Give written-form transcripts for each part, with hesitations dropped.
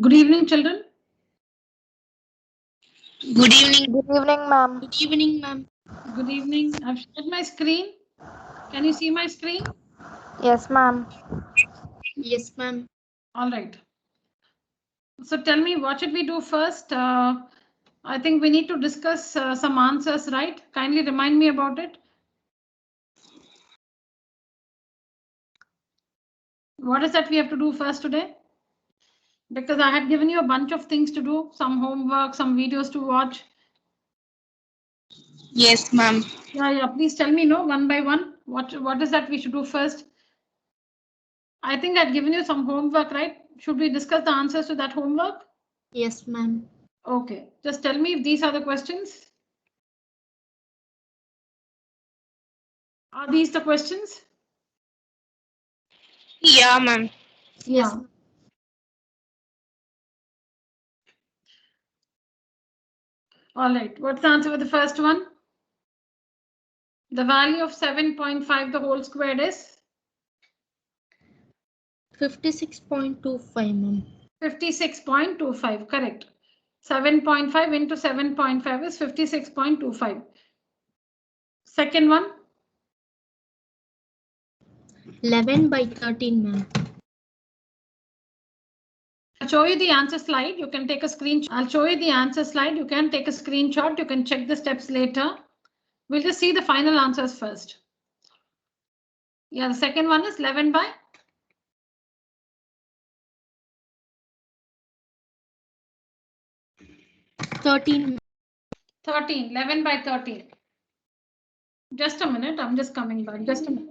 Good evening, children. Good evening. Good evening, ma'am. Good evening, ma'am. Good evening. I've shared my screen. Can you see my screen? Yes, ma'am. Yes, ma'am. All right. So tell me, what should we do first? I think we need to discuss some answers, right? Kindly remind me about it. What is that we have to do first today? Because I had given you a bunch of things to do, some homework, some videos to watch. Yes, ma'am. Yeah. Please tell me, no, one by one. What is that we should do first? I think I'd given you some homework, right? Should we discuss the answers to that homework? Yes, ma'am. Okay. Just tell me if these are the questions. Are these the questions? Yeah, ma'am. Yeah. All right. What's the answer for the first one? The value of 7.5 the whole squared is 56.25, ma'am. 56.25. Correct. 7.5 into 7.5 is 56.25. Second one. 11/13, ma'am. I'll show you the answer slide. You can take a screenshot. I'll show you the answer slide. You can take a screenshot. You can check the steps later. We'll just see the final answers first. Yeah, the second one is 11 by 13. 13. 11 by 13. Just a minute. I'm just coming back. Just a minute.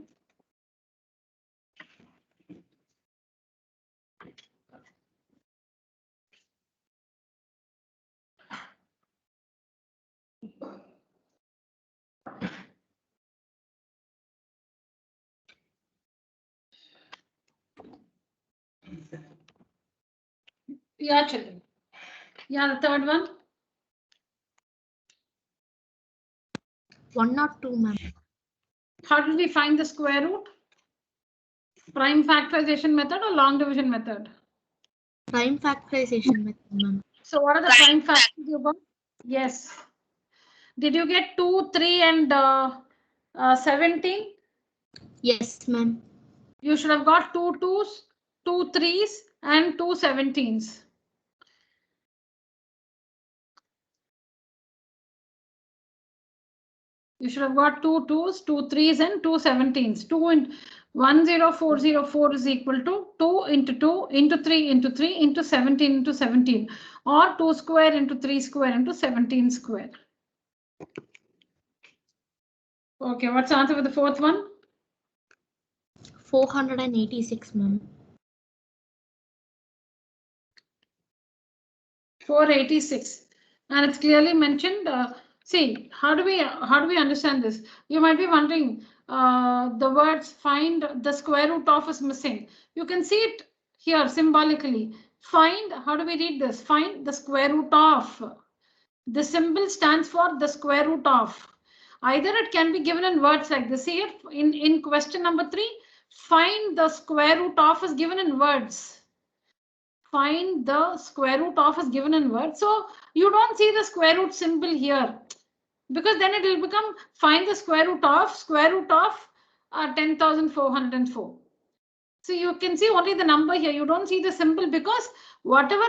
Yeah, children. Yeah, the third one. 102, ma'am. How did we find the square root? Prime factorization method or long division method? Prime factorization method, ma'am. So what are the prime factors you got? Yes. Did you get 2, 3 and 17? Yes, ma'am. You should have got 2 2s, 2 3s and 2 17s. You should have got 2 2s, 2 3s and 2 17s. 2 and 10404 is equal to 2 into 2 into 3 into 3 into 17 into 17 or 2 square into 3 square into 17 square. Okay, what's the answer for the fourth one? 486, ma'am. 486, and it's clearly mentioned. See, how do we understand this? You might be wondering, the words find the square root of is missing. You can see it here symbolically. Find, how do we read this? Find the square root of. The symbol stands for the square root of. Either it can be given in words like this. Here in question number 3, find the square root of is given in words. Find the square root of is given in words. So you don't see the square root symbol here, because then it will become find the square root of 10,404. So you can see only the number here. You don't see the symbol because whatever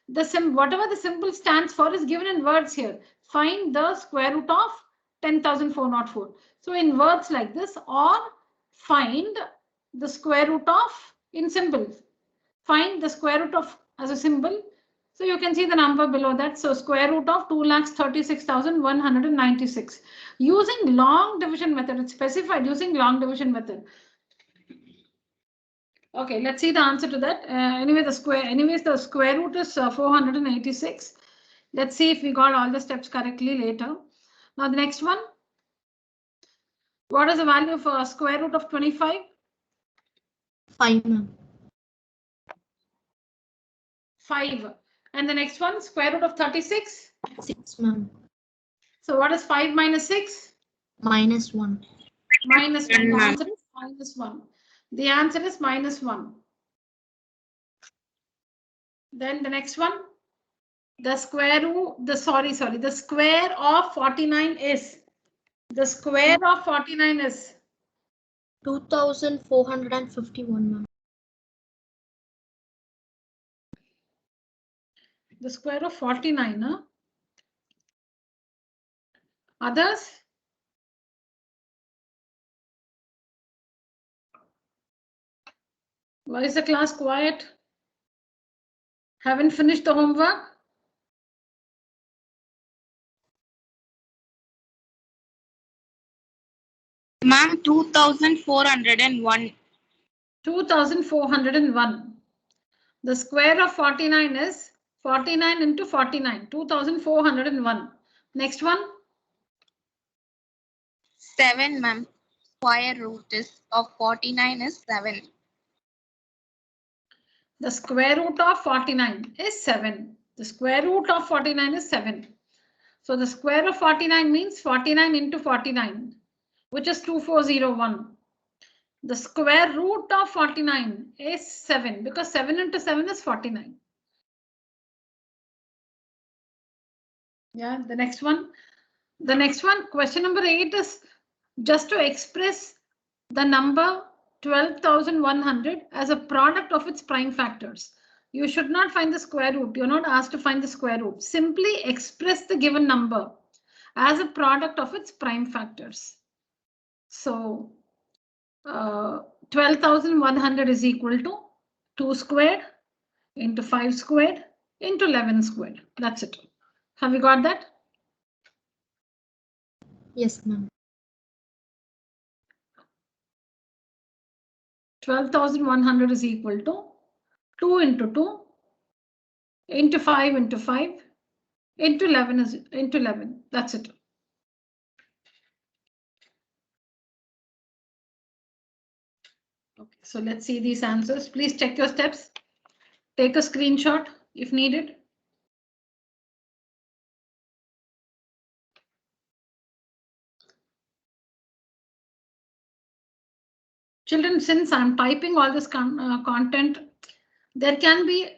the symbol stands for is given in words here. Find the square root of 10,404. So in words like this, or find the square root of in symbols. Find the square root of as a symbol. So you can see the number below that. So square root of 2,36,196 using long division method. It's specified using long division method. Okay, let's see the answer to that. Anyways, the square root is 486. Let's see if we got all the steps correctly later. Now the next one. What is the value of square root of 25? 5, ma'am. 5. And the next one, square root of 36? 6, ma'am. So what is 5 minus 6? Minus 1. Minus 1. The answer is minus 1. The answer is minus 1. Then the next one, the square root, the square of 49 is, the square of 49 is 2451, ma'am. the square of 49, huh? Others? Why is the class quiet? Haven't finished the homework? Ma'am, 2401. 2401. The square of 49 is 49 into 49, 2401. Next one? 7, ma'am. Square root is of 49 is 7. The square root of 49 is 7. The square root of 49 is 7. So the square of 49 means 49 into 49, which is 2401. The square root of 49 is 7 because 7 into 7 is 49. Yeah, the next one. The next one, question number 8 is just to express the number 12,100 as a product of its prime factors. You should not find the square root. You're not asked to find the square root. Simply express the given number as a product of its prime factors. So 12,100 is equal to 2 squared into 5 squared into 11 squared. That's it. Have you got that? Yes, ma'am. 12,100 is equal to 2 into 2 into 5 into 5 into 11 is into 11. That's it. Okay, so let's see these answers. Please check your steps. Take a screenshot if needed. Children, since I'm typing all this content, there can be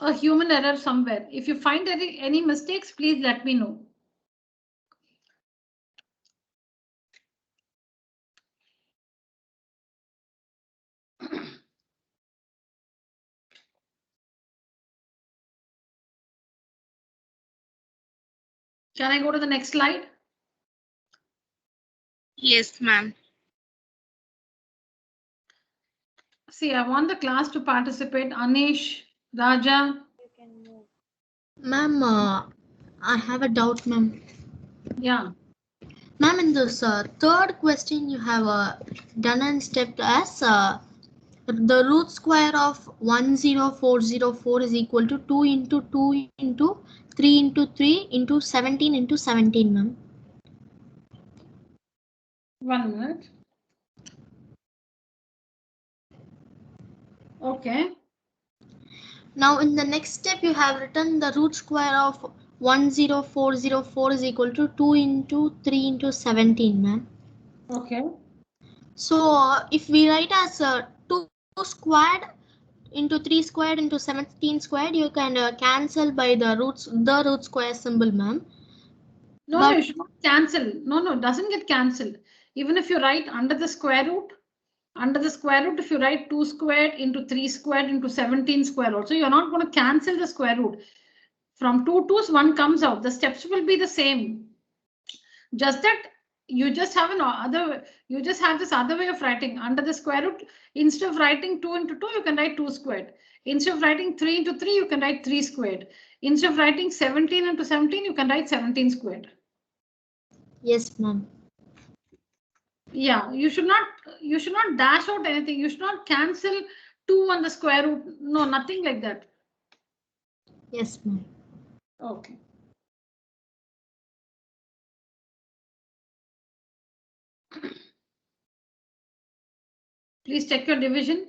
a human error somewhere. If you find any mistakes, please let me know. Can I go to the next slide? Yes, ma'am. See, I want the class to participate. Anish, Raja. Ma'am, I have a doubt, ma'am. Yeah. Ma'am, in this third question, you have done and stepped as the root square of 10404 is equal to 2 into 2 into 3 into 3 into 17 into 17, ma'am. 1 minute. Okay. Now, in the next step, you have written the root square of 10404 is equal to 2 into 3 into 17, ma'am. Okay. So, if we write as 2 squared into 3 squared into 17 squared, you can cancel by the root square symbol, ma'am. No, you should not cancel. No, it doesn't get cancelled. Even if you write under the square root, if you write 2 squared into 3 squared into 17 squared also, you're not going to cancel the square root. From 2 2's, 1 comes out. The steps will be the same. Just that you just have this other way of writing. Under the square root, instead of writing 2 into 2, you can write 2 squared. Instead of writing 3 into 3, you can write 3 squared. Instead of writing 17 into 17, you can write 17 squared. Yes, ma'am. Yeah, you should not dash out anything. You should not cancel 2 on the square root. No, nothing like that. Yes, ma'am. Okay. Please check your division.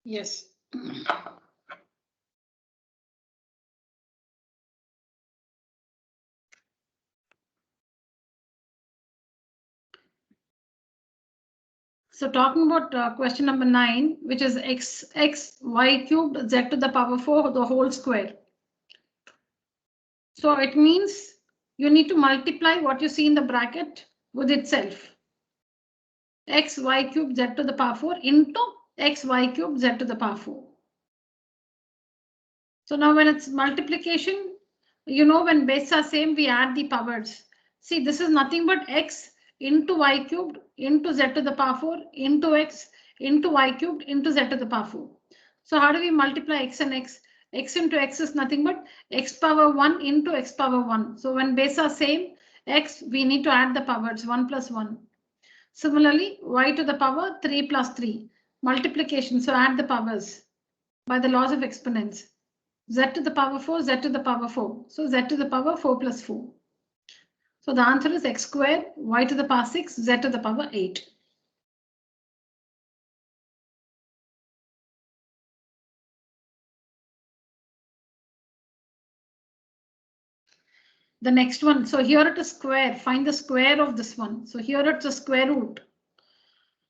Yes. So talking about question number 9, which is x y cubed z to the power 4 the whole square. So it means you need to multiply what you see in the bracket with itself. X y cubed z to the power 4 into x y cubed z to the power 4. So now when it's multiplication, you know, when bases are same, we add the powers. See, this is nothing but x into y cubed into z to the power 4 into x into y cubed into z to the power 4. So how do we multiply x and x? X into x is nothing but x power 1 into x power 1. So when bases are same, x, we need to add the powers 1 plus 1. Similarly, y to the power 3 plus 3. Multiplication, so add the powers by the laws of exponents. Z to the power 4, z to the power 4. So z to the power 4 plus 4. So the answer is x squared, y to the power 6, z to the power 8. The next one, so here it is square, find the square of this one. So here it's a square root.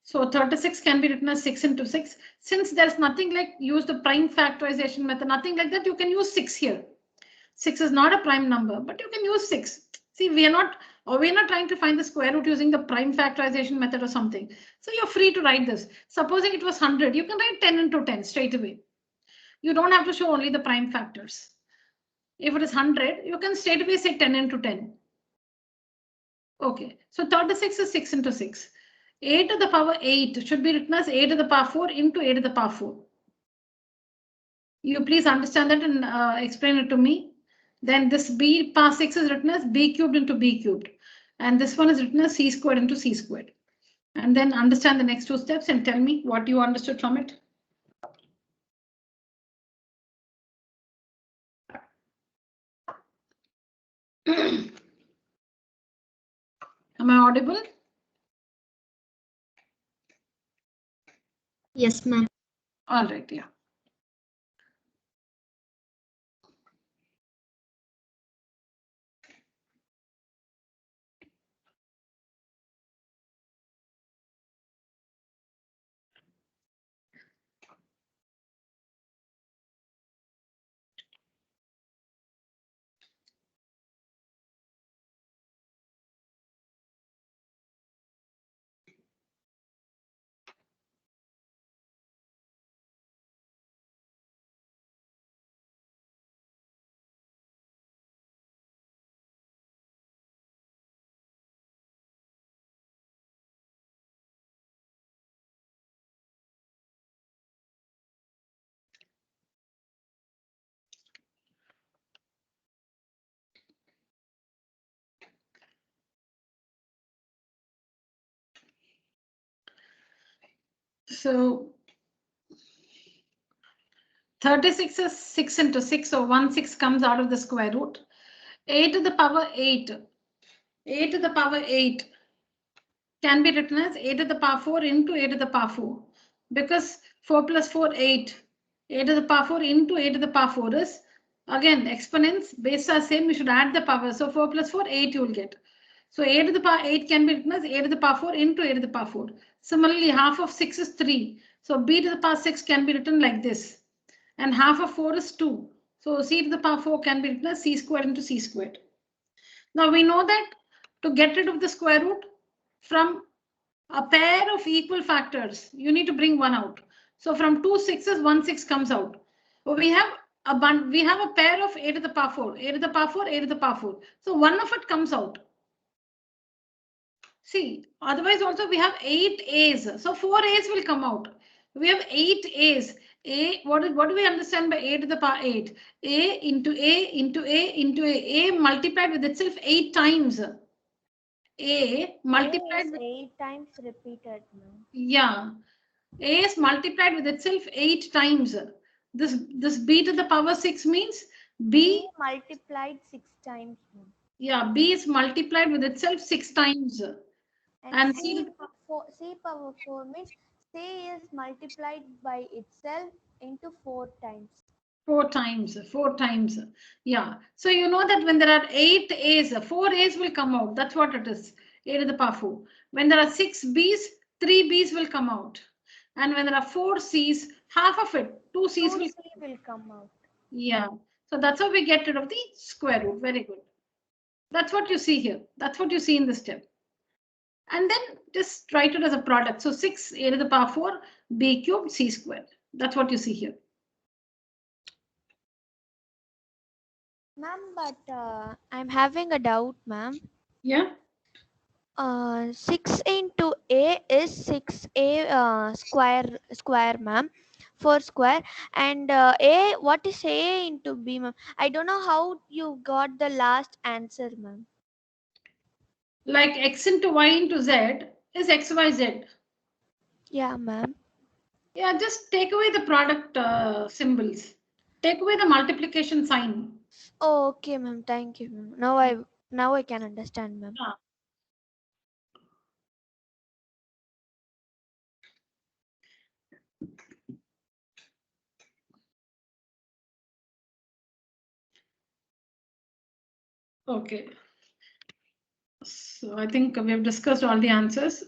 So 36 can be written as 6 into 6. Since there's nothing like use the prime factorization method, nothing like that, you can use 6 here. 6 is not a prime number, but you can use 6. See, we're not trying to find the square root using the prime factorization method or something. So you're free to write this. Supposing it was 100, you can write 10 into 10 straight away. You don't have to show only the prime factors. If it is 100, you can straight away say 10 into 10. Okay, so 36 is 6 into 6. A to the power 8 should be written as a to the power 4 into a to the power 4. You please understand that and explain it to me. Then this b power 6 is written as b cubed into b cubed. And this one is written as c squared into c squared. And then understand the next two steps and tell me what you understood from it. Am I audible? Yes, ma'am. All right, yeah. So 36 is 6 into 6, so 1 6 comes out of the square root. A to the power 8. A to the power 8 can be written as a to the power 4 into a to the power 4. Because 4 plus 4, 8. A to the power 4 into a to the power 4 is, again, exponents, bases are same, we should add the power. So 4 plus 4, 8 you will get. So a to the power 8 can be written as a to the power 4 into a to the power 4. Similarly, half of 6 is 3. So b to the power 6 can be written like this. And half of 4 is 2. So c to the power 4 can be written as c squared into c squared. Now we know that to get rid of the square root from a pair of equal factors, you need to bring one out. So from 2 6s, 1 6 comes out. We have a pair of a to the power 4, a to the power 4, a to the power 4. So one of it comes out. See, otherwise also we have 8 a's. So 4 a's will come out. We have 8 a's. A, what do we understand by a to the power 8? A into a into a into a. A multiplied with itself 8 times. A multiplied with 8 times repeated. No? Yeah. A is multiplied with itself 8 times. This b to the power 6 means b multiplied 6 times. No? Yeah, b is multiplied with itself 6 times. And C power 4 means 6a is multiplied by itself into 4 times. 4 times. Yeah. So you know that when there are 8 A's, 4 A's will come out. That's what it is. A to the power 4. When there are 6 B's, 3 B's will come out. And when there are 4 C's, half of it, 2 C's 2c will. will come out. Yeah. So that's how we get rid of the square root. Very good. That's what you see here. That's what you see in this step. And then just write it as a product. So 6 A to the power 4, B cubed, C squared. That's what you see here. Ma'am, but I'm having a doubt, ma'am. Yeah. 6 into a is 6a square, ma'am. 4 square. And a, what is a into b, ma'am? I don't know how you got the last answer, ma'am. Like x into y into z is x, y, z. Yeah, ma'am. Yeah, just take away the product symbols. Take away the multiplication sign. Oh, okay, ma'am. Thank you, ma'am. Now I can understand, ma'am. Ah. Okay. So I think we have discussed all the answers.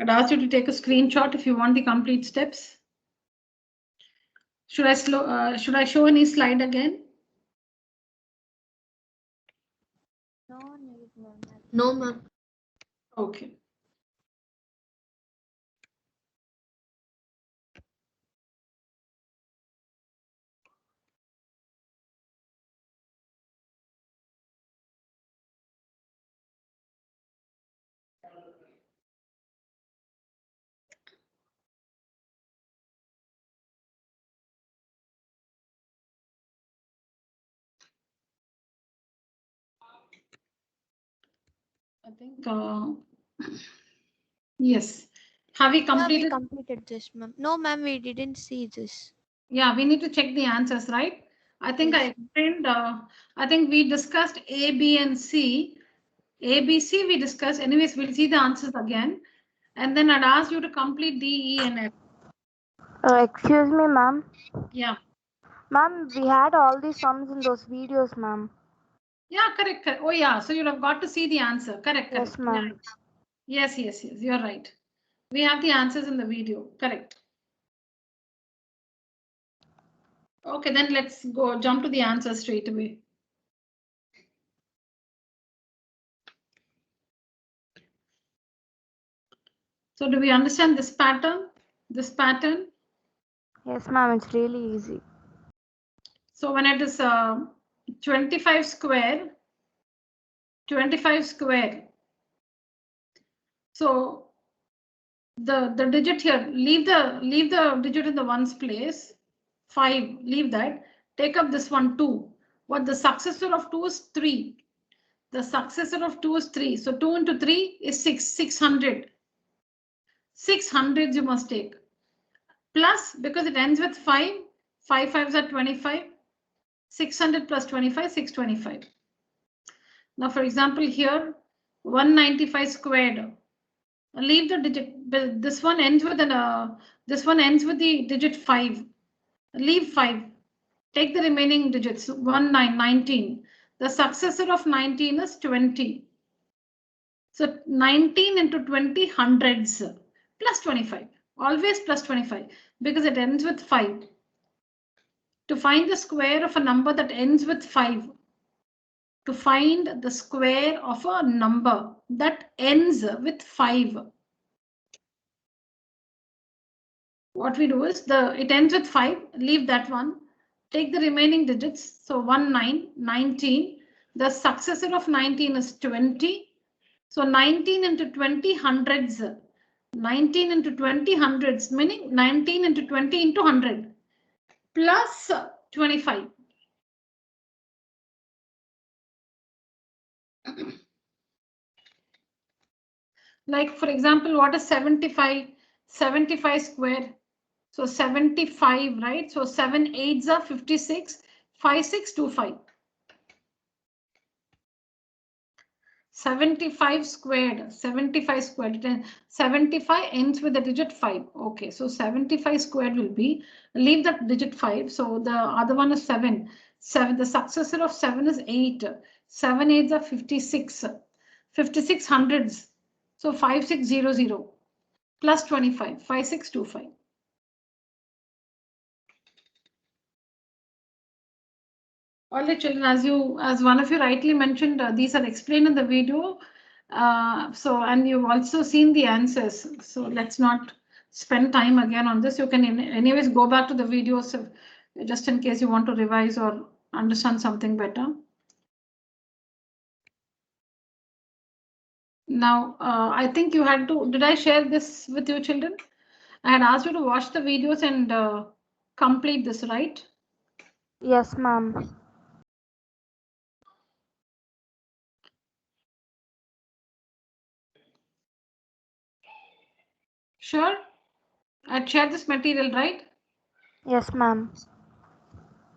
I'd ask you to take a screenshot if you want the complete steps. Should I show any slide again? No need, ma'am. No, ma'am. Okay. I think yes. Have we Yeah, we completed? completed this, ma'am. No, ma'am, we didn't see this. Yeah, we need to check the answers, right? I think I Yes. explained. I think we discussed A, B, and C. A, B, C we discussed. Anyways, we'll see the answers again. And then I'd ask you to complete D, E, and F. Excuse me, ma'am. Yeah. Ma'am, we had all these sums in those videos, ma'am. Yeah, correct. Oh, yeah. So you'd have got to see the answer. Correct. Yes, Correct. ma'am. Yeah. Yes. You're right. We have the answers in the video. Correct. Okay, then let's go jump to the answer straight away. So do we understand this pattern? This pattern? Yes, ma'am. It's really easy. So when it is 25 square, 25 square. So the digit here, leave the digit in the ones place. 5, leave that. Take up this one 2. What the successor of 2 is 3. The successor of 2 is 3. So 2 into 3 is 6. 600. 600 you must take. Plus, because it ends with 5, 5 5s are 25. 600 plus 25, 625. Now, for example, here 195 squared. Leave the digit. This one ends with the digit 5. Leave 5. Take the remaining digits. 19. The successor of 19 is 20. So 19 into 20 hundreds plus 25. Always plus 25 because it ends with 5. To find the square of a number that ends with 5. To find the square of a number that ends with 5. What we do is it ends with 5, leave that one, take the remaining digits. So 19. The successor of 19 is 20. So 19 into 20 hundreds. 19 into 20 hundreds, meaning 19 into 20 into 100 plus 25. Like, for example, what is 75? 75 square. So 75, right? So 7 8s are 56, 5625. 75 squared, 75 squared, 75 ends with the digit 5. Okay, so 75 squared will be, leave that digit 5. So the other one is 7. 7, the successor of 7 is 8. 7 8s are 56. 56 hundreds. So 5600 plus 25, 5625. All the children, as one of you rightly mentioned, these are explained in the video. And you've also seen the answers. So let's not spend time again on this. You can anyways go back to the videos just in case you want to revise or understand something better. Now, I think you had to, did I share this with you children? I had asked you to watch the videos and complete this, right? Yes, ma'am. Sure. I'd share this material, right? Yes, ma'am.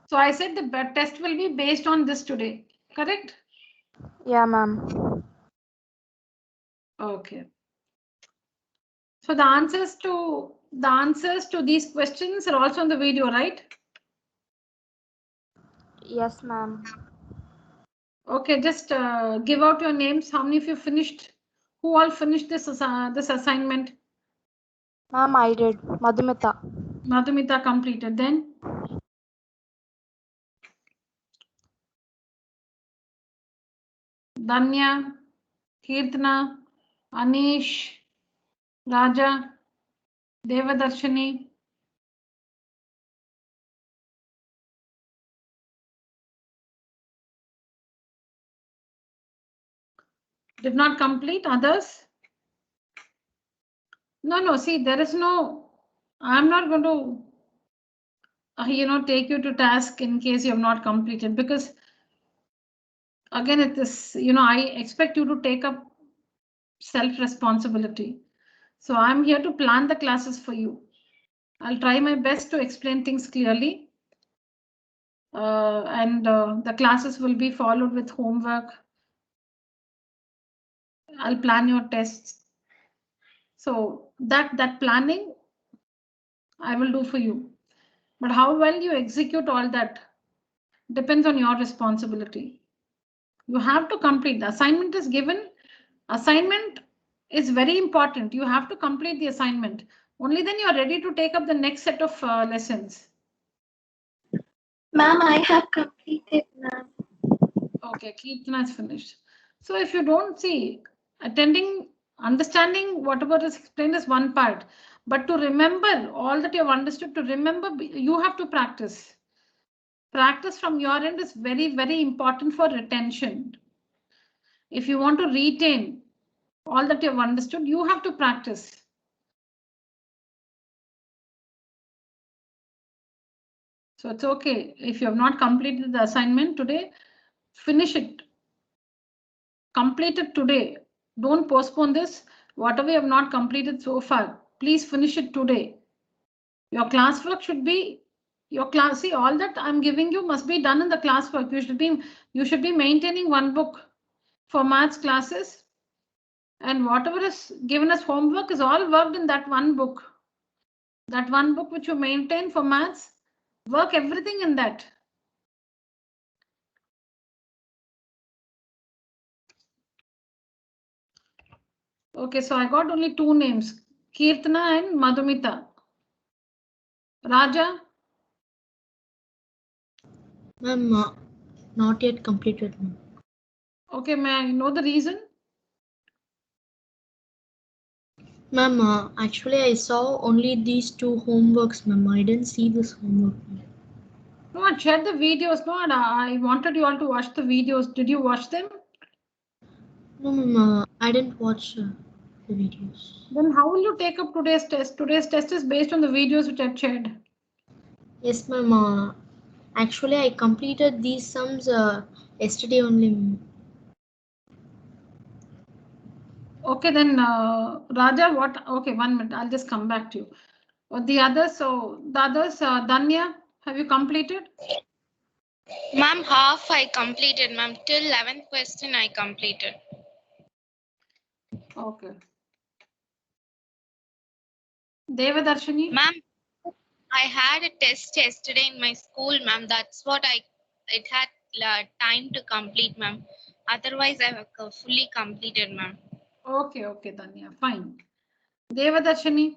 So I said the test will be based on this today, correct? Yeah, ma'am. Okay. So the answers to these questions are also on the video, right? Yes, ma'am. Okay, just give out your names. How many of you finished? Who all finished this assignment? Ma'am, I did. Madhumita. Madhumita completed. Then Danya, Kirtana, Anish, Raja, Devadarshini. Did not complete. Others? No, see, there is no, I'm not going to, take you to task in case you have not completed, because again, it is, I expect you to take up self-responsibility. So I'm here to plan the classes for you. I'll try my best to explain things clearly. And the classes will be followed with homework. I'll plan your tests. So that planning I will do for you. But how well you execute all that depends on your responsibility. You have to complete. The assignment is given. Assignment is very important. You have to complete the assignment. Only then you are ready to take up the next set of lessons. Ma'am, I have completed, ma'am. Okay, Kirtana is finished. So if you don't see, understanding whatever is explained is one part. But to remember all that you have understood, to remember, you have to practice. Practice from your end is very, very important for retention. If you want to retain all that you have understood, you have to practice. So it's okay. If you have not completed the assignment today, finish it. Complete it today. Don't postpone this. Whatever you have not completed so far, please finish it today. Your classwork should be your class. See, all that I'm giving you must be done in the classwork. You should be maintaining one book for maths classes. And whatever is given as homework is all worked in that one book. That one book which you maintain for maths, work everything in that. Okay, so I got only two names, Kirtana and Madhumita. Raja? Ma'am, not yet completed. Okay, may I know the reason? Ma'am, actually I saw only these two homeworks, ma'am. I didn't see this homework. No, I shared the videos. No, and I wanted you all to watch the videos. Did you watch them? No, ma'am, I didn't watch the videos. Then how will you take up today's test? Today's test is based on the videos which I shared. Yes, ma'am. Actually, I completed these sums yesterday only. Okay, then Raja, what? Okay, 1 minute. I'll just come back to you. The others, Danya, have you completed? Ma'am, half I completed, ma'am. Till 11th question I completed. Okay. Devadarshini? Ma'am, I had a test yesterday in my school, ma'am. That's what it had time to complete, ma'am. Otherwise, I have fully completed, ma'am. Okay, okay, Danya, fine. Devadarshini?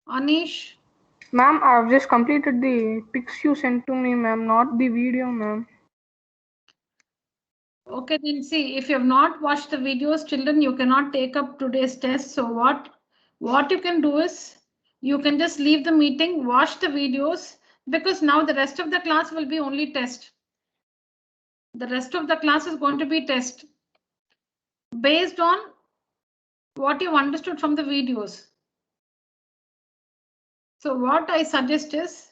Anish? Ma'am, I've just completed the pics you sent to me, ma'am, not the video, ma'am. Okay, then see, if you have not watched the videos, children, you cannot take up today's test. So what you can do is, you can just leave the meeting, watch the videos, because now the rest of the class will be only test. The rest of the class is going to be test based on what you've understood from the videos. So what I suggest is,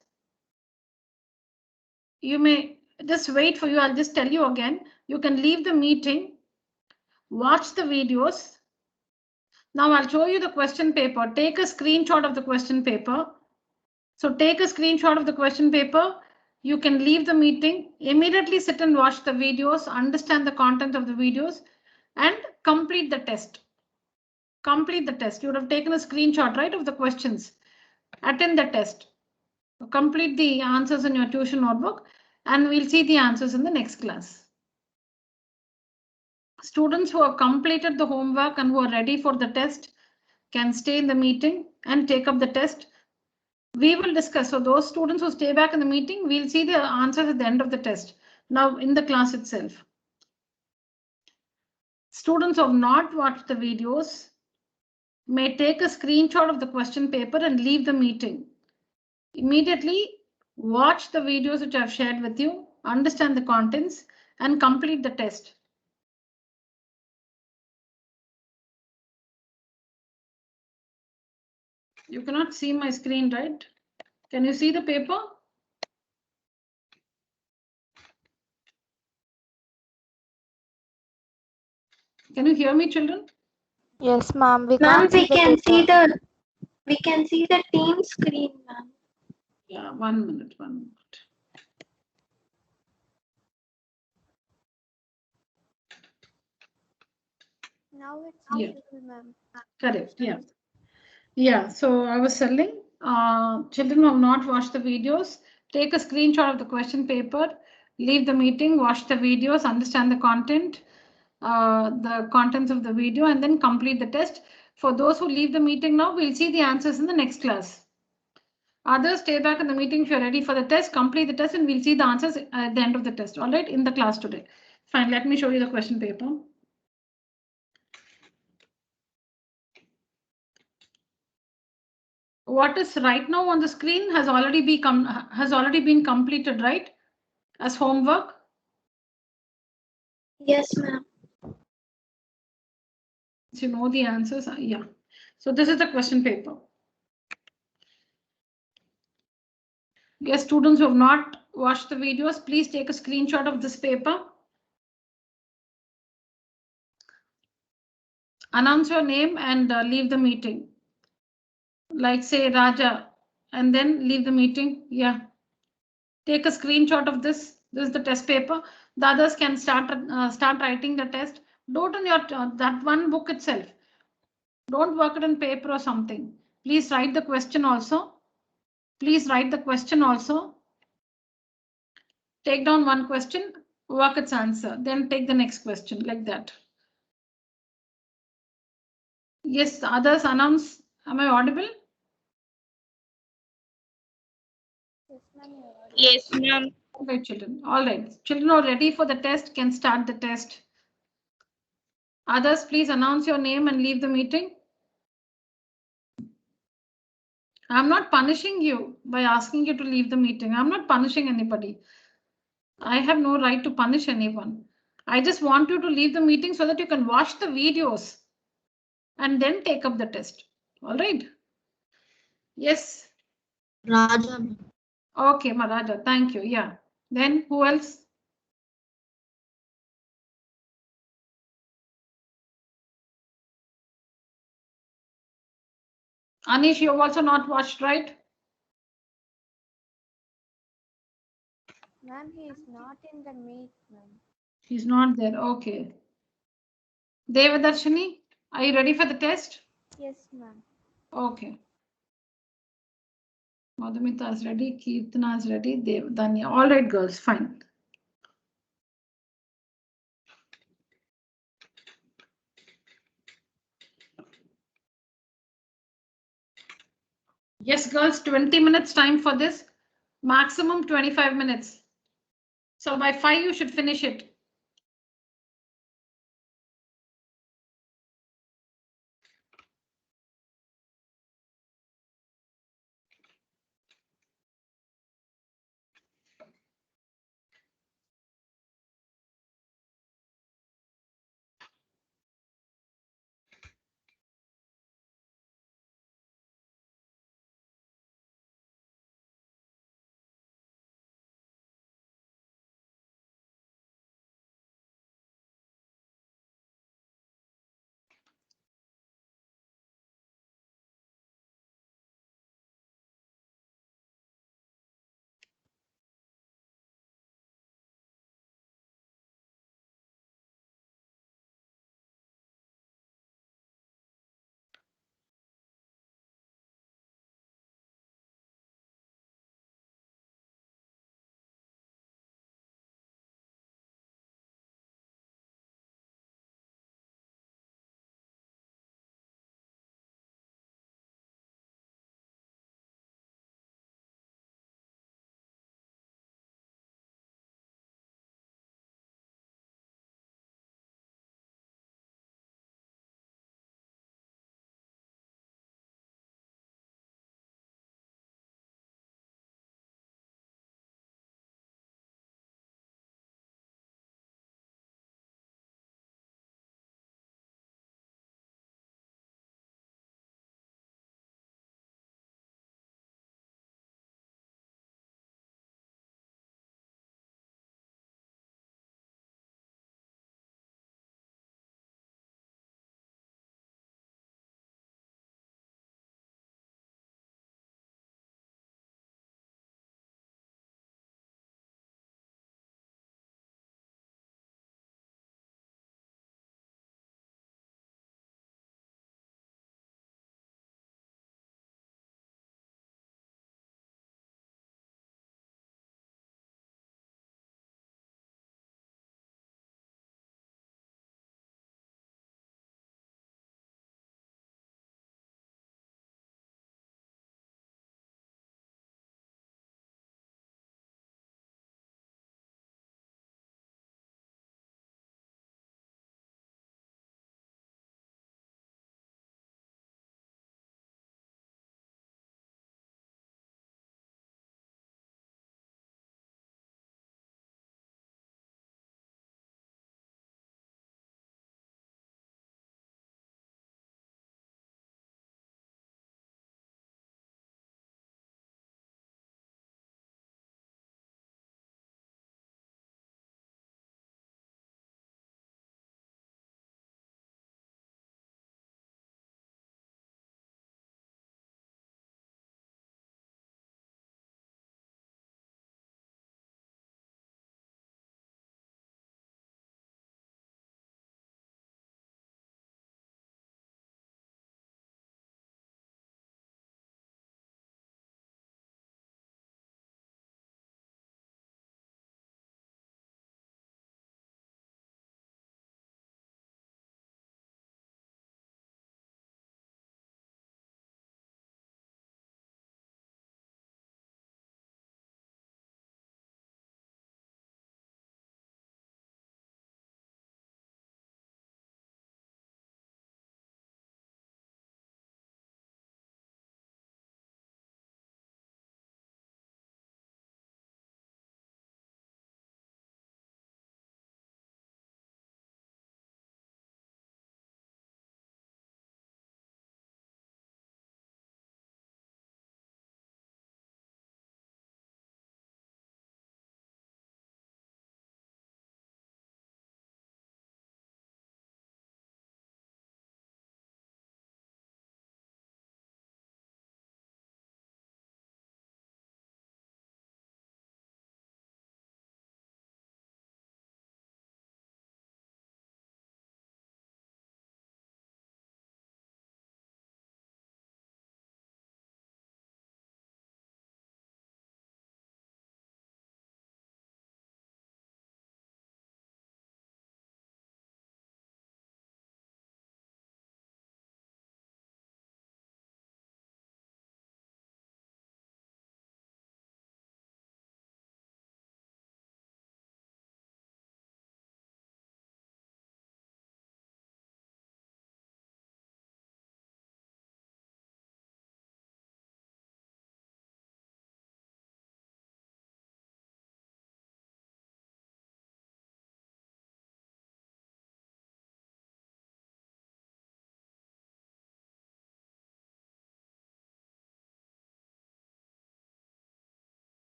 you may just wait for you. I'll just tell you again. You can leave the meeting, watch the videos. Now I'll show you the question paper. Take a screenshot of the question paper. So take a screenshot of the question paper. You can leave the meeting, immediately sit and watch the videos, understand the content of the videos, and complete the test. Complete the test. You would have taken a screenshot, right, of the questions. Attend the test. Complete the answers in your tuition notebook, and we'll see the answers in the next class. Students who have completed the homework and who are ready for the test can stay in the meeting and take up the test. We will discuss. So those students who stay back in the meeting, we'll see the answers at the end of the test. Now in the class itself. Students who have not watched the videos may take a screenshot of the question paper and leave the meeting. Immediately watch the videos which I've shared with you, understand the contents, and complete the test. You cannot see my screen, right? Can you see the paper? Can you hear me, children? Yes, ma'am. We Ma'am, can't see the paper. we can see the team screen, ma'am. Yeah, 1 minute, 1 minute. Now it's Yeah. visible, ma'am. Correct. Yeah. Yeah. So I was telling, children who have not watched the videos, take a screenshot of the question paper, leave the meeting, watch the videos, understand the content, the contents of the video, and then complete the test. For those who leave the meeting now, we'll see the answers in the next class. Others stay back in the meeting if you're ready for the test, complete the test, and we'll see the answers at the end of the test. All right, in the class today. Fine, let me show you the question paper. What is right now on the screen has already been completed, right? As homework. Yes, ma'am. You know the answers. Yeah. So this is the question paper. Yes, students who have not watched the videos, please take a screenshot of this paper. Announce your name and leave the meeting. Like say Raja, and then leave the meeting. Yeah. Take a screenshot of this. This is the test paper. The others can start writing the test. Do it on your that one book itself. Don't work it on paper or something. Please write the question also. Please write the question also. Take down one question, work its answer, then take the next question like that. Yes, the others announce. Am I audible? Yes, ma'am. All right, children. All right. Children are ready for the test, can start the test. Others, please announce your name and leave the meeting. I'm not punishing you by asking you to leave the meeting. I'm not punishing anybody. I have no right to punish anyone. I just want you to leave the meeting so that you can watch the videos and then take up the test. All right. Yes. Raja. Okay, Maharaja, thank you. Yeah. Then who else? Anish, you've also not watched, right? Ma'am, he is not in the meet, ma'am. He's not there. Okay. Devadarshini, are you ready for the test? Yes, ma'am. Okay. Madhumita is ready. Kirtana is ready. Danya. All right, girls. Fine. Yes, girls, 20 minutes time for this. Maximum 25 minutes. So by 5, you should finish it.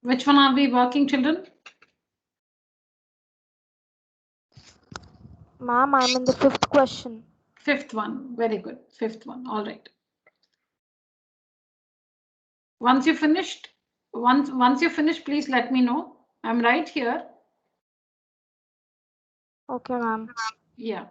Which one are we working, children? Ma'am, I'm in the 5th question. Fifth one. Very good. Fifth one. All right. Once you finished, once you finish, please let me know. I'm right here. Okay, ma'am. Yeah.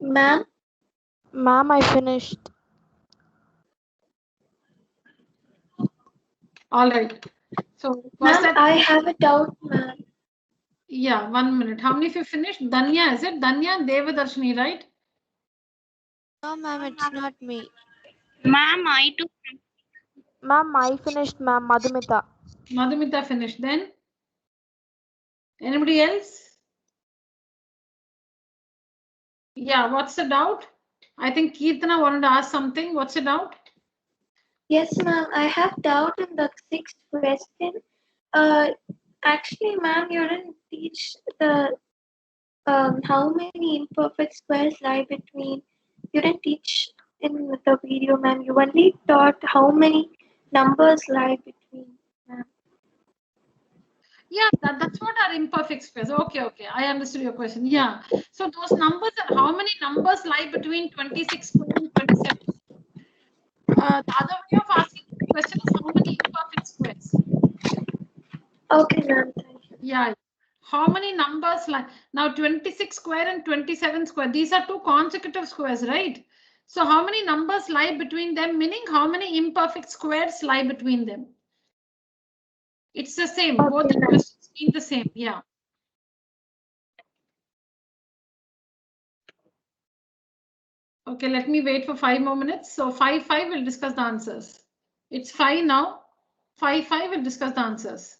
Ma'am, Ma'am, I finished. All right. So was ma'am, that? I have a doubt, ma'am. Yeah, 1 minute. How many of you finished? Danya, is it? Danya, Devadarshini, right? No, ma'am, it's not me. Ma'am, I too. Ma'am, I finished, ma'am. Madhumita. Madhumita finished. Then anybody else? Yeah, what's the doubt? I think Kirtana wanted to ask something. What's the doubt? Yes, ma'am, I have doubt in the sixth question. Actually, ma'am, you didn't teach the how many imperfect squares lie between. You didn't teach in the video, ma'am. You only taught how many numbers lie between, ma'am. Yeah, that's what are imperfect squares. Okay. I understood your question. Yeah. So those numbers are how many numbers lie between 26 square and 27? The other way of asking the question is how many imperfect squares? Okay, ma'am, thank you. Yeah. How many numbers lie? Now 26 square and 27 square. These are two consecutive squares, right? So how many numbers lie between them, meaning how many imperfect squares lie between them? It's the same. Both Okay, the ma'am. questions mean the same. Yeah. Okay, let me wait for 5 more minutes. So 5 we'll discuss the answers. It's 5 now. 5 we'll discuss the answers.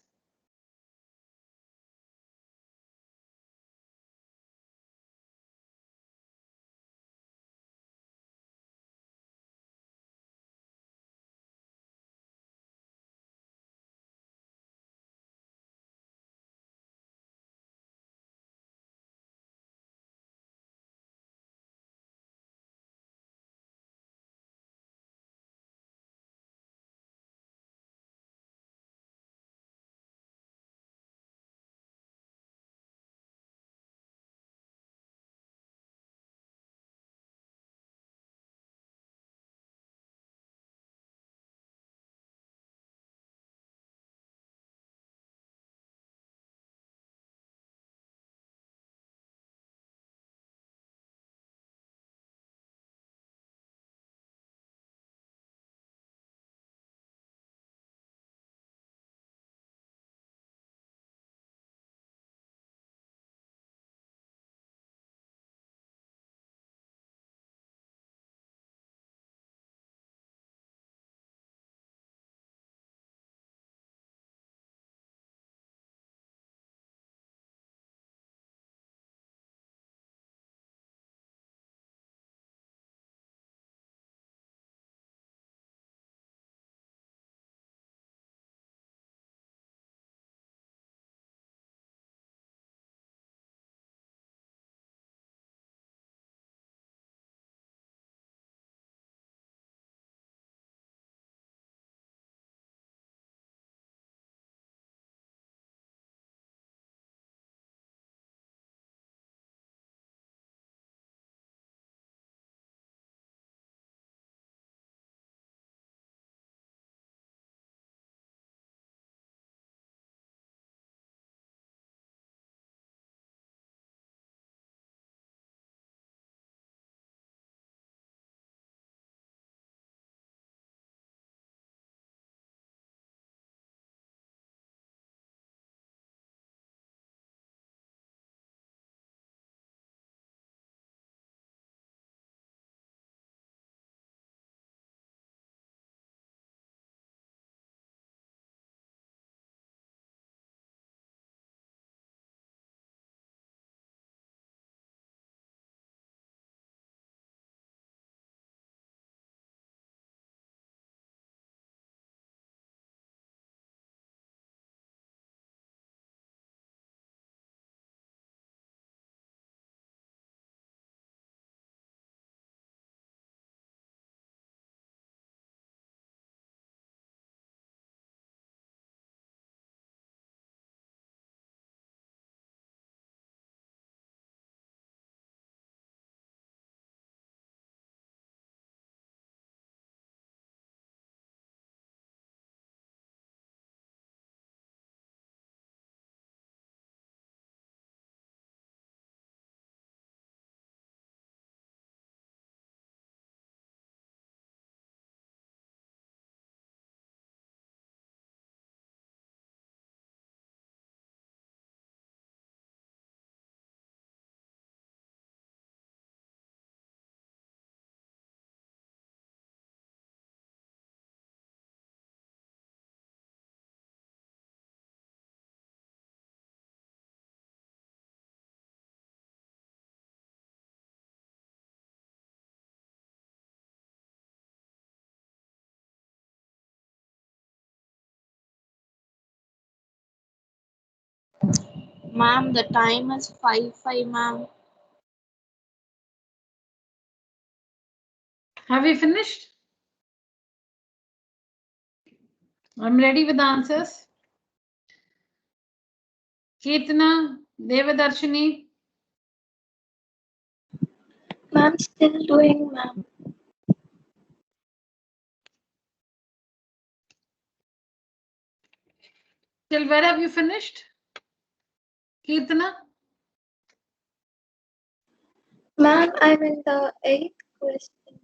Ma'am, the time is 5:05, ma'am. Have you finished? I'm ready with the answers. Kirtana, Devadarshini. Ma'am, still doing, ma'am. Till where have you finished? Kirtana? Ma'am, I'm in the 8th question.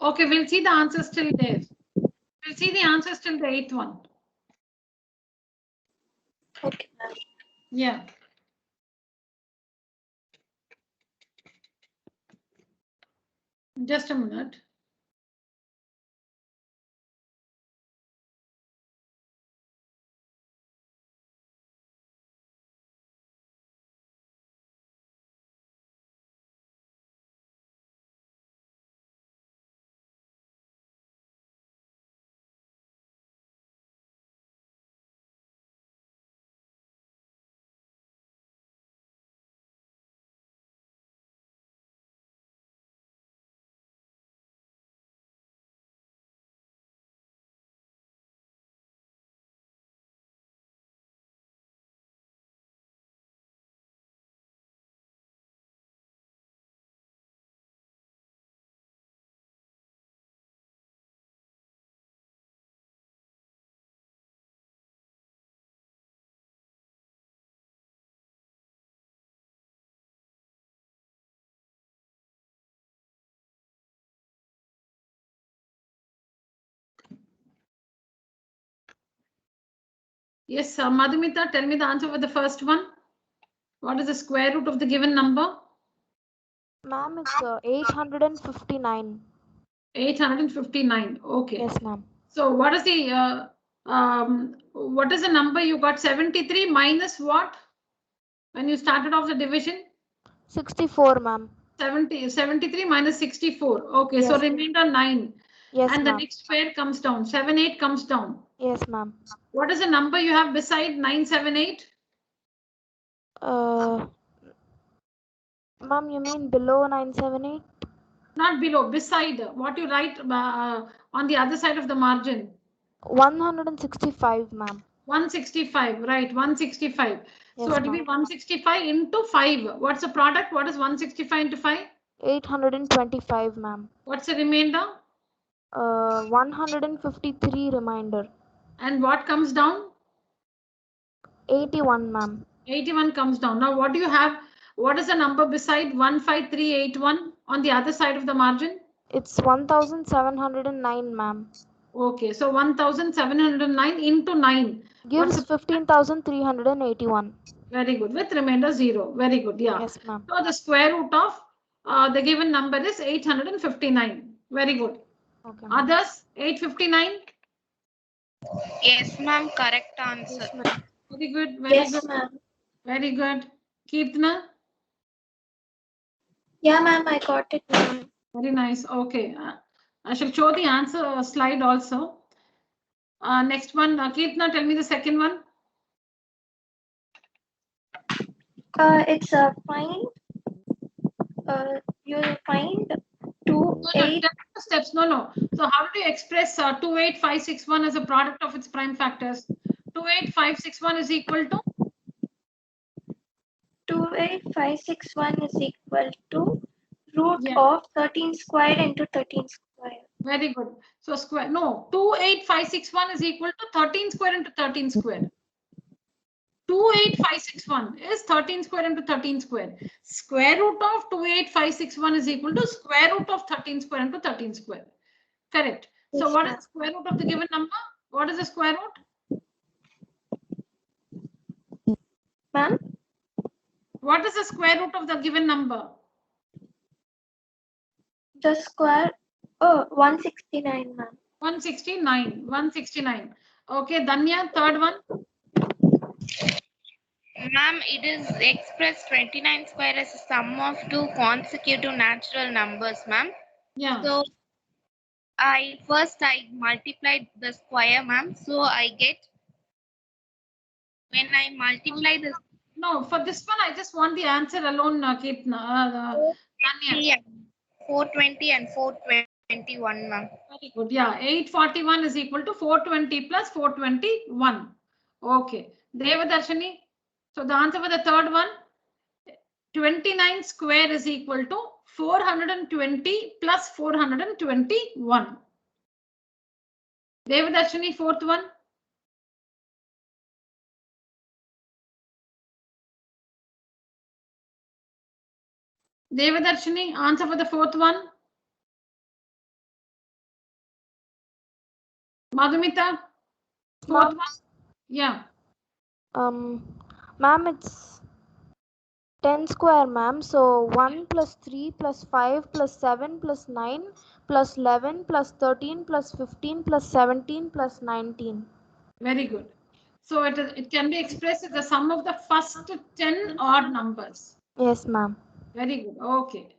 Okay, we'll see the answers till there. We'll see the answers till the 8th one. Okay, ma'am. Yeah. Just a minute. Yes, Madhumita, tell me the answer for the first one. What is the square root of the given number? Ma'am, it's 859. 859. Okay. Yes, ma'am. So what is the number you got? 73 minus what? When you started off the division? 64, ma'am. 73 minus 64. Okay, Yes, so ma'am. remainder 9. Yes, And the ma'am. next pair comes down. 78 comes down. Yes, ma'am. What is the number you have beside 978? Ma'am, you mean below 978? Not below, beside. What you write on the other side of the margin? 165, ma'am. 165, right? 165. Yes, So it will be ma'am. 165 into 5. What's the product? What is 165 into 5? 825, ma'am. What's the remainder? 153 remainder. And what comes down? 81, ma'am. 81 comes down. Now what do you have? What is the number beside 15381 on the other side of the margin? It's 1709, ma'am. Okay, so 1709 into 9. Gives 15,381. Very good. With remainder 0. Very good. Yeah. Yes, ma'am. So the square root of the given number is 859. Very good. Okay. Others, 859. Yes, ma'am. Correct answer. Yes, ma'am. Very good. Very Yes, good. ma'am. Very good. Kirtana. Yeah, ma'am, I got it, ma'am. Very nice. Okay. I shall show the answer slide also. Next one, Kirtana, tell me the second one. It's a find. You'll find 28. Steps. No. So how do you express 28561 as a product of its prime factors? 28561 is equal to 28561 is equal to root of 13 squared into 13 squared. Very good. So square, no, 28561 is equal to 13 square into 13 square. 28561 is 13 square into 13 square. Square root of 28561 is equal to square root of 13 square into 13 square. Correct. So Yes, what is ma'am. the square root of the given number? What is the square root? Ma'am? What is the square root of the given number? The square, 169, ma'am. 169. Okay, Danya, third one. Ma'am, it is expressed 29 square as a sum of two consecutive natural numbers, ma'am. Yeah. So I multiplied the square, ma'am. So I get, when I multiply the No, for this one, I just want the answer alone, Tanya. 420 and 421, ma'am. Very good. Yeah, 841 is equal to 420 plus 421. Okay. Devadarshini. So the answer for the third one, 29 square is equal to 420 plus 421. Devadarshini, fourth one. Devadarshini, answer for the fourth one. Madhumita, fourth one. Yeah. Ma'am, it's 10 square, ma'am. So 1 plus 3 plus 5 plus 7 plus 9 plus 11 plus 13 plus 15 plus 17 plus 19. Very good. So it can be expressed as the sum of the first 10 odd numbers. Yes, ma'am. Very good. Okay.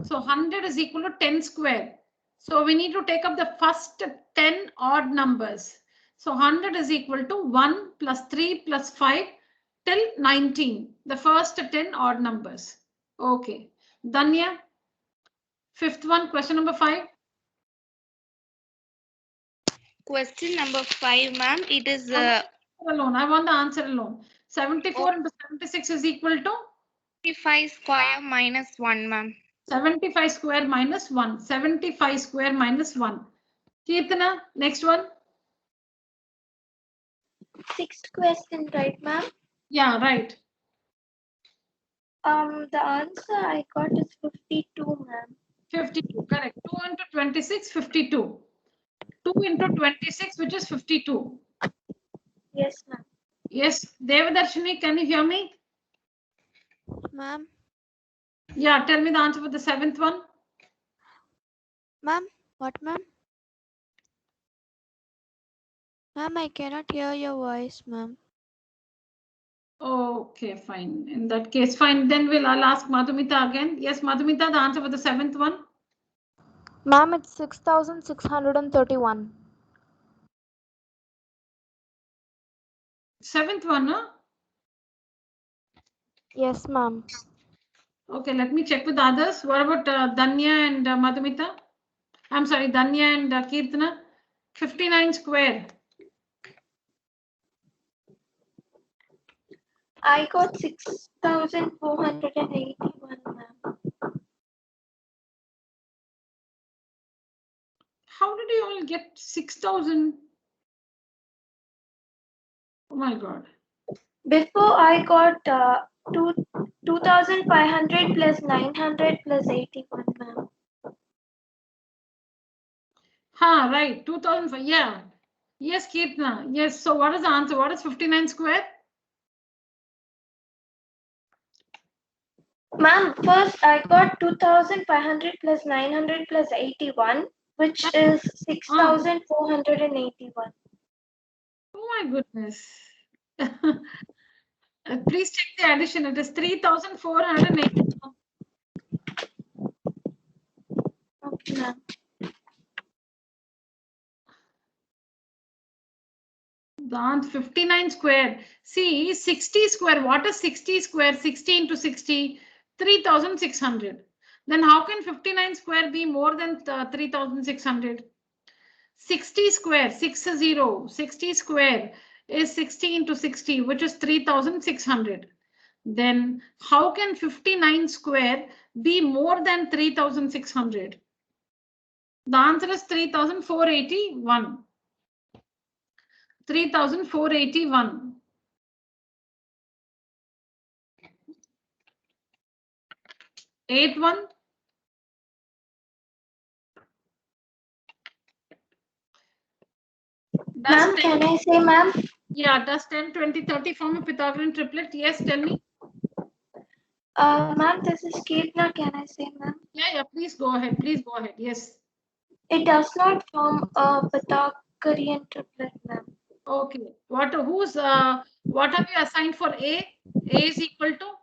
So 100 is equal to 10 square. So we need to take up the first 10 odd numbers. So 100 is equal to 1 plus 3 plus 5 till 19. The first 10 odd numbers. Okay. Danya, fifth one, question number 5. Question number 5, ma'am. It is Alone. I want the answer alone. 74 into 76 is equal to 55 square minus 1, ma'am. 75 square minus 1. 75 square minus 1. Kirtana, next one. Sixth question, right, ma'am? Yeah, right. The answer I got is 52, ma'am. 52, correct. 2 into 26, 52. 2 into 26, which is 52. Yes, ma'am. Yes, Devadarshini, can you hear me? Ma'am. Yeah, tell me the answer for the seventh one. Ma'am, what, ma'am? Ma'am, I cannot hear your voice, ma'am. Okay, fine. In that case, fine. Then I'll ask Madhumita again. Yes, Madhumita, the answer for the seventh one. Ma'am, it's 6,631. Seventh one, huh? Yes, ma'am. Okay, let me check with others. What about Danya and Madhumita? I'm sorry, Danya and Kirtana. 59 square. I got 6,481, ma'am. How did you all get 6,000? Oh my God. Before I got 2,500 plus 900 plus 81, ma'am. Ha, right. 2005. Yeah. Yes, Kirtana. Yes. So what is the answer? What is 59 square? Ma'am, first I got 2,500 plus 900 plus 81, which is 6,481. Oh my goodness. Please check the addition. It is 3,480. Okay, ma'am. The answer 59 square. See, 60 square. What is 60 square? 60 into 60, 3,600. Then how can 59 square be more than 3,600? 60 square, 60, 60 square is 60 into 60, which is 3,600. Then how can 59 square be more than 3,600? The answer is 3,481. 3,481. Eighth one. Ma'am, can I say, ma'am? Yeah, does 10, 20, 30 form a Pythagorean triplet? Yes, tell me. Ma'am, this is Kirtana. Can I say, ma'am? Yeah, please go ahead. Please go ahead. Yes. It does not form a Pythagorean triplet, ma'am. Okay. What have you assigned for A? A is equal to?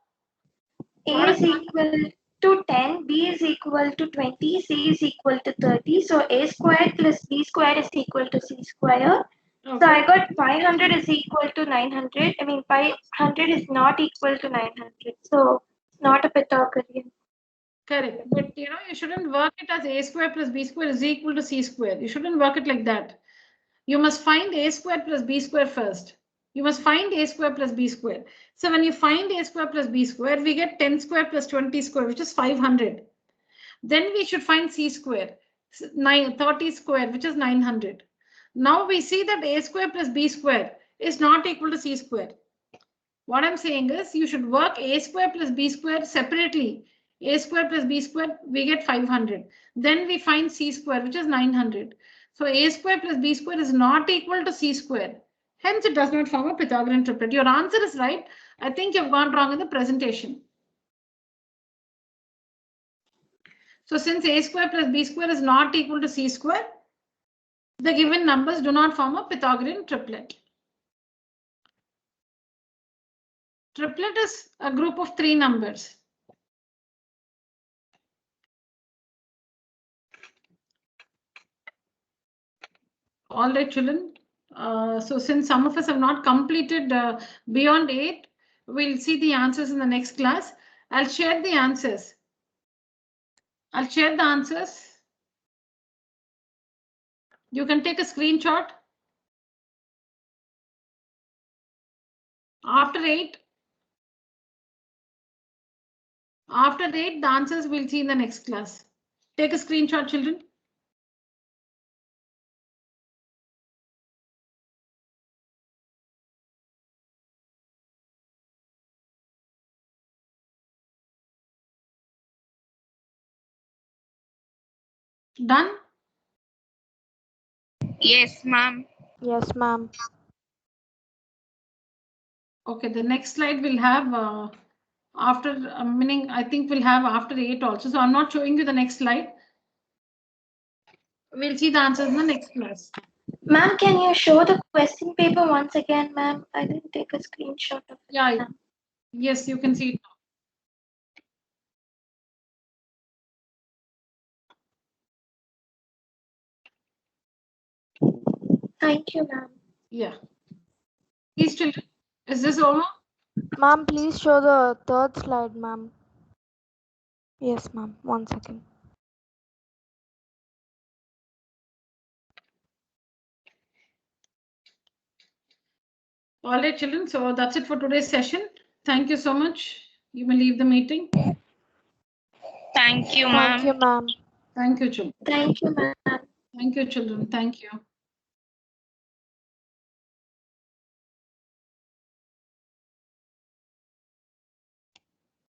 A is equal to 10, B is equal to 20, C is equal to 30. So A squared plus B squared is equal to C squared. So Okay. I got 500 is equal to 900. I mean, 500 is not equal to 900. So it's not a Pythagorean. Correct. But you shouldn't work it as a square plus b square is equal to c square. You shouldn't work it like that. You must find a square plus b square first. You must find a square plus b square. So when you find a square plus b square, we get 10 square plus 20 square, which is 500. Then we should find c square, 30 square, which is 900. Now we see that a square plus b square is not equal to c square. What I'm saying is you should work a square plus b square separately. A square plus b square, we get 500. Then we find c square, which is 900. So a square plus b square is not equal to c square. Hence, it does not form a Pythagorean triplet. Your answer is right. I think you've gone wrong in the presentation. So since a square plus b square is not equal to c square, the given numbers do not form a Pythagorean triplet. Triplet is a group of 3 numbers. All right, children. So since some of us have not completed beyond 8, we'll see the answers in the next class. I'll share the answers. I'll share the answers. You can take a screenshot. After 8, the answers we'll see in the next class. Take a screenshot, children. Done? Yes, ma'am. Yes, ma'am. Okay, the next slide we'll have after meaning I think we'll have after 8 also. So I'm not showing you the next slide. We'll see the answers in the next class. Ma'am, can you show the question paper once again, ma'am? I didn't take a screenshot of it. Yeah, ma'am. yes, you can see it. Thank you, ma'am. Yeah. These children, is this over? Ma'am, please show the third slide, ma'am. Yes, ma'am. 1 second. All right, children. So that's it for today's session. Thank you so much. You may leave the meeting. Thank you, Thank you, ma'am. ma'am. Thank you, children. Thank you, ma'am. Thank you, children. Thank you.